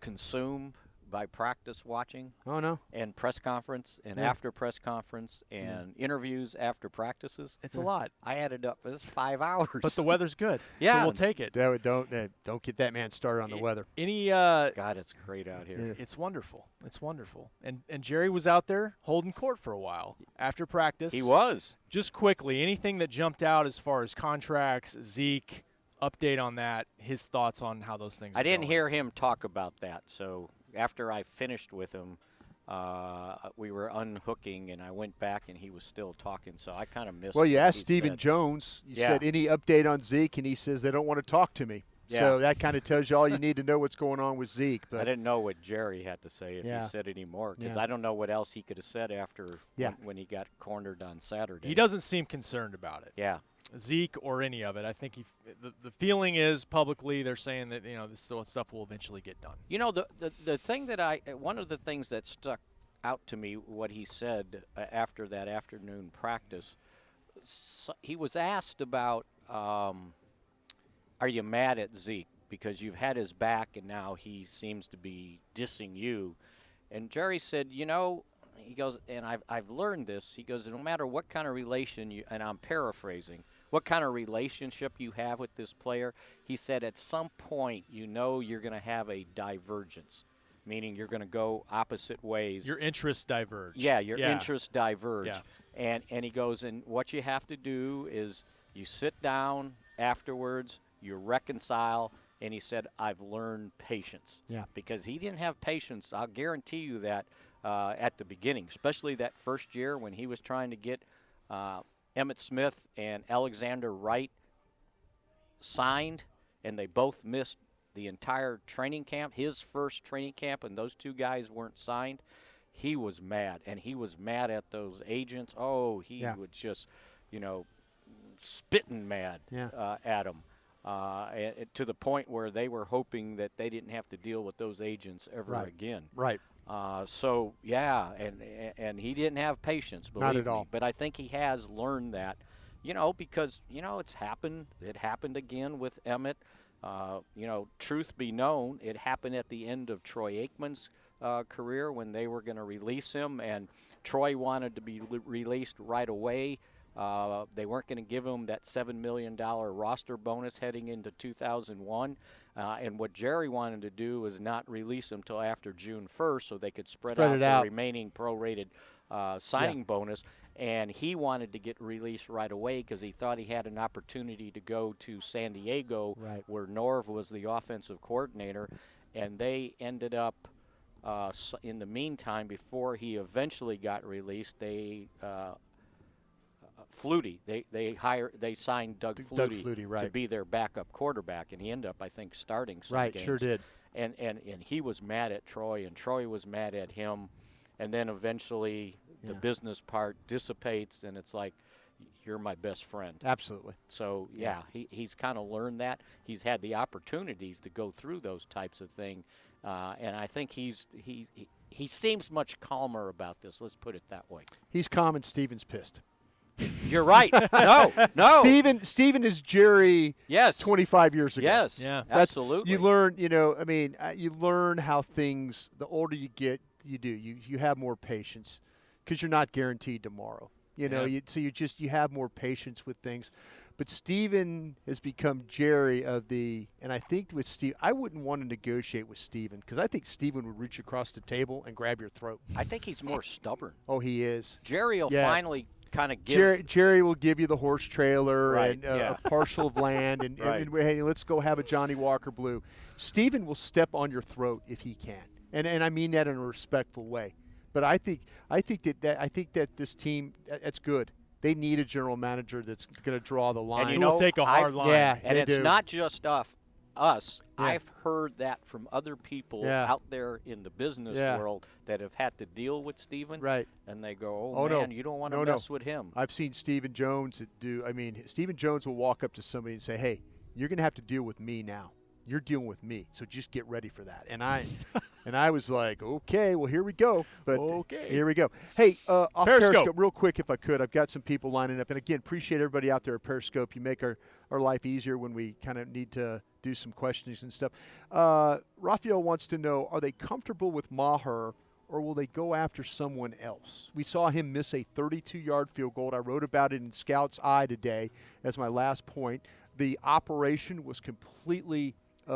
consumed by practice watching? Oh, no. And press conference and after press conference and interviews after practices. It's a lot. I added up. It's 5 hours. But the weather's good. Yeah. So we'll take it. Don't get that man started on the weather. God, it's great out here. Yeah. It's wonderful. It's wonderful. And Jerry was out there holding court for a while after practice. He was. Just quickly, anything that jumped out as far as contracts, Zeke, update on that, his thoughts on how those things I didn't going. hear him talk about that, so after I finished with him, we were unhooking, and I went back, and he was still talking, so I kind of missed Well, you what asked he Stephen said. Jones. You said, any update on Zeke, and he says they don't want to talk to me. Yeah. So that kind of tells you all you need to know what's going on with Zeke. But I didn't know what Jerry had to say if he said any more, because I don't know what else he could have said after when he got cornered on Saturday. He doesn't seem concerned about it. Yeah. Zeke or any of it. I think the feeling is publicly they're saying that this stuff will eventually get done. The thing that one of the things that stuck out to me, what he said after that afternoon practice, he was asked about, are you mad at Zeke because you've had his back and now he seems to be dissing you? And Jerry said, he goes, and I've learned this. He goes, no matter what kind of relation and I'm paraphrasing, what kind of relationship you have with this player, he said at some point you're going to have a divergence. meaning you're going to go opposite ways. Your interests diverge. Yeah, your interests diverge. Yeah. And he goes, and what you have to do is you sit down afterwards, you reconcile, and he said, I've learned patience. Yeah. Because he didn't have patience, I'll guarantee you that, at the beginning, especially that first year when he was trying to get Emmitt Smith and Alexander Wright signed, and they both missed the entire training camp, his first training camp, and those two guys weren't signed. He was mad, and he was mad at those agents. Oh, he would just, spitting mad at them. To the point where they were hoping that they didn't have to deal with those agents ever again. Right. So, and he didn't have patience, believe Not at all. me. But I think he has learned that, because, it's happened. It happened again with Emmitt. Truth be known, it happened at the end of Troy Aikman's career when they were going to release him, and Troy wanted to be released right away. They weren't going to give him that $7 million roster bonus heading into 2001. And what Jerry wanted to do was not release him until after June 1st so they could spread out the remaining prorated signing bonus. And he wanted to get released right away because he thought he had an opportunity to go to San Diego, where Norv was the offensive coordinator. And they ended up, in the meantime, before he eventually got released, they Flutie. They signed Doug Flutie to be their backup quarterback, and he ended up, I think, starting some games. Sure did. And he was mad at Troy, and Troy was mad at him, and then eventually the business part dissipates, and it's like, you're my best friend. Absolutely. So he's kind of learned that. He's had the opportunities to go through those types of things, and I think he seems much calmer about this. Let's put it that way. He's calm, and Steven's pissed. You're right. No. Steven is Jerry. Yes. 25 years ago. Yes. Yeah. Absolutely. You learn. You learn how things. The older you get, you have more patience, because you're not guaranteed tomorrow. So you have more patience with things. But Steven has become Jerry and I think with Steve, I wouldn't want to negotiate with Steven, because I think Steven would reach across the table and grab your throat. I think he's more stubborn. Oh, he is. Jerry will finally kind of give. Jerry will give you the horse trailer and a parcel of land, and hey, let's go have a Johnny Walker Blue. Steven will step on your throat if he can, and I mean that in a respectful way. But I think that this team, that's good. They need a general manager that's going to draw the line. And will take a hard line. Yeah, and it's not just us. Yeah. I've heard that from other people out there in the business world that have had to deal with Steven. Right. And they go, man, you don't want to mess with him. I've seen Stephen Jones Stephen Jones will walk up to somebody and say, hey, you're going to have to deal with me now. You're dealing with me, so just get ready for that. And I was like, okay, well, here we go. But here we go. Hey, off Periscope, real quick, if I could. I've got some people lining up. And, again, appreciate everybody out there at Periscope. You make our life easier when we kind of need to do some questions and stuff. Raphael wants to know, are they comfortable with Maher, or will they go after someone else? We saw him miss a 32-yard field goal. I wrote about it in Scout's Eye today as my last point. The operation was completely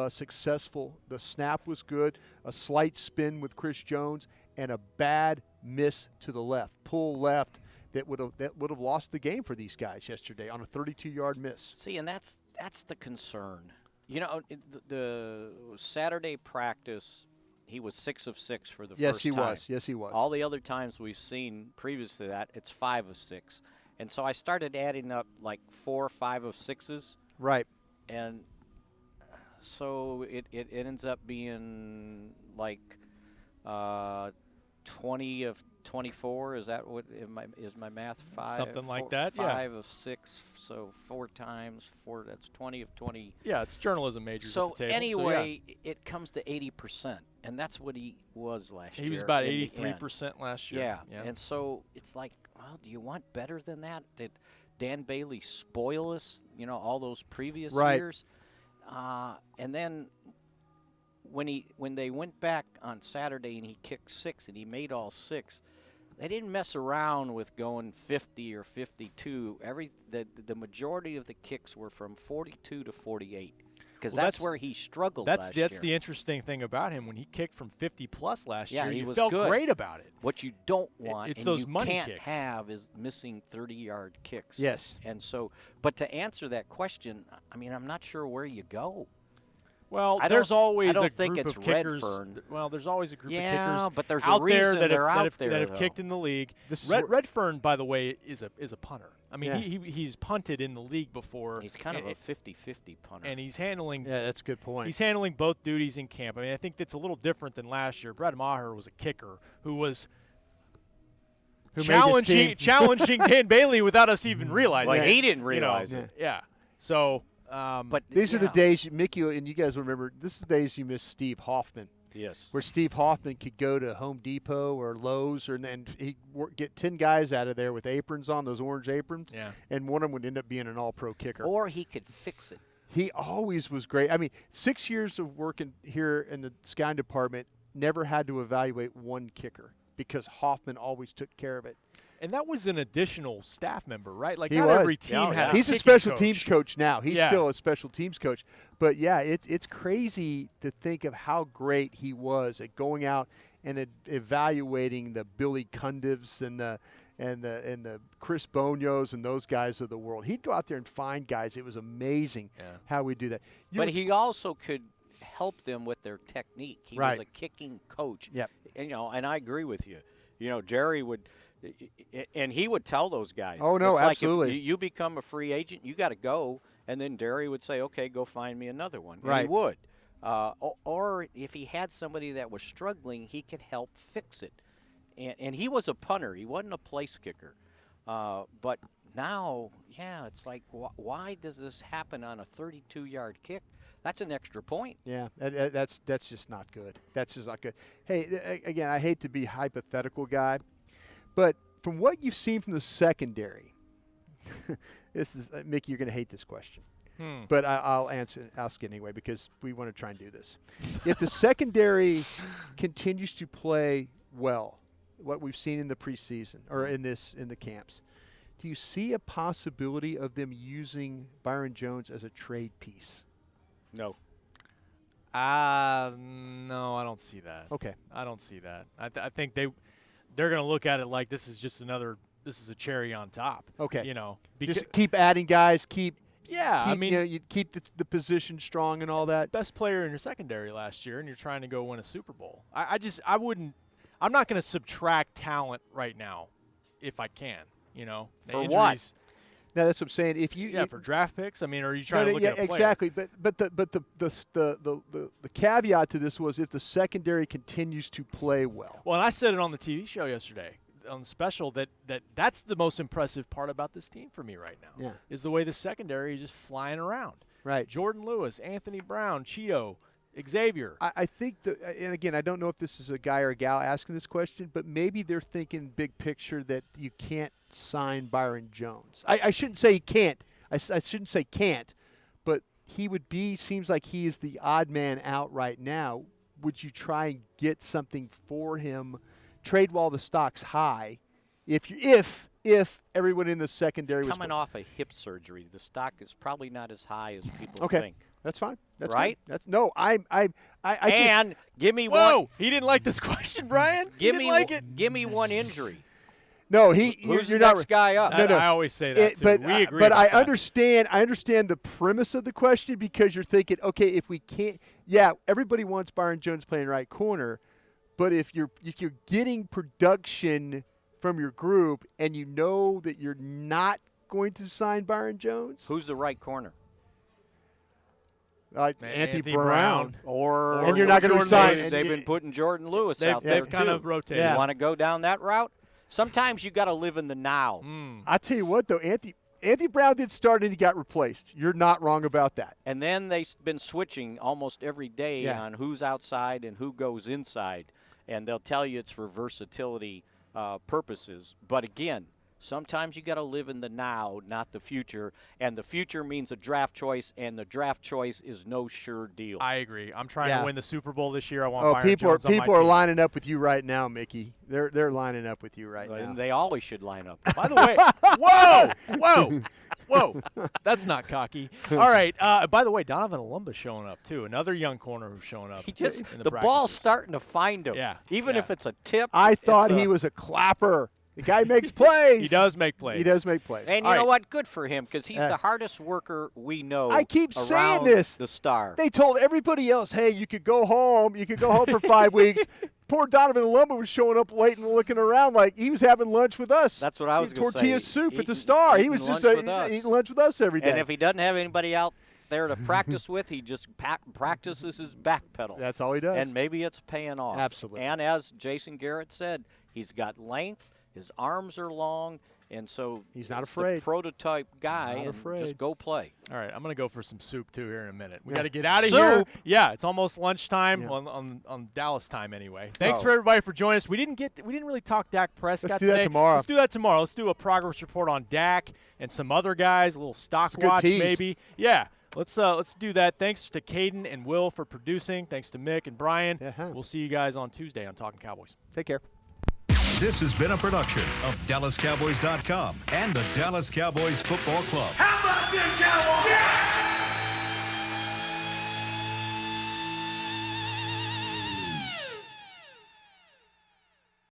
successful. The snap was good, a slight spin with Chris Jones, and a bad miss to the left, pull left, that would have lost the game for these guys yesterday on a 32-yard miss. See, and that's the concern. The Saturday practice, he was 6 of 6 for the first time. Yes, he was. All the other times we've seen previous to that, it's 5 of 6. And so I started adding up like 4 or 5 of 6s. Right. And so it ends up being like 20 of 24. Is that what is my math? 5. Something like that. 5 of 6. So 4 times 4. That's 20 of 20. Yeah, it's journalism majors so at the table. Anyway, it comes to 80%, and that's what he was last year. He was about 83% last year. Yeah, and so it's like, well, do you want better than that? Did Dan Bailey spoil us? All those previous years. And then when they went back on Saturday and he kicked 6 and he made all 6, they didn't mess around with going 50 or 52. The majority of the kicks were from 42 to 48. because that's where he struggled That's last year. the interesting thing about him. When he kicked from 50-plus last year, he you was felt good. great about it. What you don't want it's and those you money can't kicks. have is missing 30-yard kicks. Yes. And so, but to answer that question, I mean, I'm not sure where you go. Well, I there's don't- always I don't a think group it's of kickers. Redfern. Well, there's always a group of Yeah, kickers but there's a out there reason that they're out have, there, that have though. kicked in the league. This is Redfern, by the way, is a punter. I mean, Yeah. he's punted in the league before. He's kind of a 50-50 punter. And he's handling. Yeah, that's a good point. He's handling both duties in camp. I mean, I think that's a little different than last year. Brett Maher was a kicker who was challenging Dan Bailey without us even realizing. Well, it. he didn't realize it. Yeah. So. But these are the days, Mickey, and you guys remember, this is the days you miss Steve Hoffman. Yes. Where Steve Hoffman could go to Home Depot or Lowe's, and he'd get 10 guys out of there with aprons on, those orange aprons, and one of them would end up being an all-pro kicker. Or he could fix it. He always was great. I mean, 6 years of working here in the scouting department, never had to evaluate one kicker because Hoffman always took care of it. And that was an additional staff member, right? Like, He not was. every team had He's a a special coach. teams coach now. He's still a special teams coach. But, yeah, it's crazy to think of how great he was at going out and evaluating the Billy Cundivs and the Chris Bonios and those guys of the world. He'd go out there and find guys. It was amazing how we do that. But he also could help them with their technique. He was a kicking coach. Yep. And, and I agree with you. Jerry would – and he would tell those guys. Oh, no, it's like absolutely. if you become a free agent, you got to go. And then Jerry would say, okay, go find me another one. And Right. he would. Or if he had somebody that was struggling, he could help fix it. And he was a punter. He wasn't a place kicker. But now, it's like, why does this happen on a 32-yard kick? That's an extra point. Yeah, that's just not good. That's just not good. Hey, again, I hate to be hypothetical guy, but from what you've seen from the secondary, this is Mickey, you're going to hate this question. But I'll ask it anyway because we want to try and do this. If the secondary continues to play well, what we've seen in the preseason or in the camps, do you see a possibility of them using Byron Jones as a trade piece? No. No, I don't see that. Okay. I don't see that. I think they're going to look at it like this is just this is a cherry on top. Okay. Because just keep adding guys, keep you keep the position strong and all that. Best player in your secondary last year, and you're trying to go win a Super Bowl. I'm not going to subtract talent right now if I can, The For injuries, what? No, that's what I'm saying. If you for draft picks, I mean, are you trying to look at a player? exactly. But the caveat to this was if the secondary continues to play well. Well, and I said it on the TV show yesterday on the special that's the most impressive part about this team for me right now. Yeah. Is the way the secondary is just flying around. Right. Jordan Lewis, Anthony Brown, Cheeto, Xavier. I think and again, I don't know if this is a guy or a gal asking this question, but maybe they're thinking big picture that you can't sign Byron Jones. I shouldn't say he can't. I shouldn't say can't, but he would be. Seems like he is the odd man out right now. Would you try and get something for him? Trade while the stock's high. If everyone in the secondary was coming off a hip surgery, the stock is probably not as high as people okay. think. That's fine. That's right. Good. That's no. I and give me one. Whoa! He didn't like this question, Brian. Give he me didn't like it. Give me one injury. No, who's you're the next not, guy up? No. I always say that too. But, we agree. But about I that. understand the premise of the question because you're thinking, okay, if we can't, everybody wants Byron Jones playing right corner, but if you're getting production from your group and you know that you're not going to sign Byron Jones, who's the right corner? Anthony Brown. And you're not going to sign. They've been putting Jordan Lewis out there. They've kind of rotated. You want to go down that route? Sometimes you got to live in the now. I tell you what, though, Anthony Brown did start and he got replaced. You're not wrong about that. And then they've been switching almost every day on who's outside and who goes inside. And they'll tell you it's for versatility purposes. But again, sometimes you got to live in the now, not the future. And the future means a draft choice, and the draft choice is no sure deal. I agree. I'm trying to win the Super Bowl this year. I want Byron people Jones on my people are team. lining up with you right now, Mickey. They're lining up with you right now. And they always should line up. By the way, whoa! Whoa, that's not cocky. All right. By the way, Donovan Wilson's showing up too. Another young corner who's showing up. The ball's starting to find him. Yeah. Even if it's a tip. I thought he was a clapper. The guy makes plays. He does make plays. He does make plays. And you know what? Good for him because he's the hardest worker we know. I keep saying around this. The star. They told everybody else, hey, you could go home. You could go home for 5 weeks. Poor Donovan Wilson was showing up late and looking around like he was having lunch with us. That's what I was going to say. Tortilla soup at the Star. He was just eating lunch with us every day. And if he doesn't have anybody out there to practice with, he just practices his back pedal. That's all he does. And maybe it's paying off. Absolutely. And as Jason Garrett said, he's got length. His arms are long. And so he's not afraid. The prototype guy. Not afraid. Just go play. All right, I'm going to go for some soup, too, here in a minute. We got to get out of here. Yeah, it's almost lunchtime on Dallas time anyway. Thanks for everybody for joining us. We didn't really talk Dak Prescott Let's do today. that tomorrow. Let's do that tomorrow. Let's do a progress report on Dak and some other guys, a little stock watch maybe. Yeah. Let's do that. Thanks to Caden and Will for producing. Thanks to Mick and Brian. We'll see you guys on Tuesday on Talkin' Cowboys. Take care. This has been a production of DallasCowboys.com and the Dallas Cowboys Football Club. How about this, Cowboys?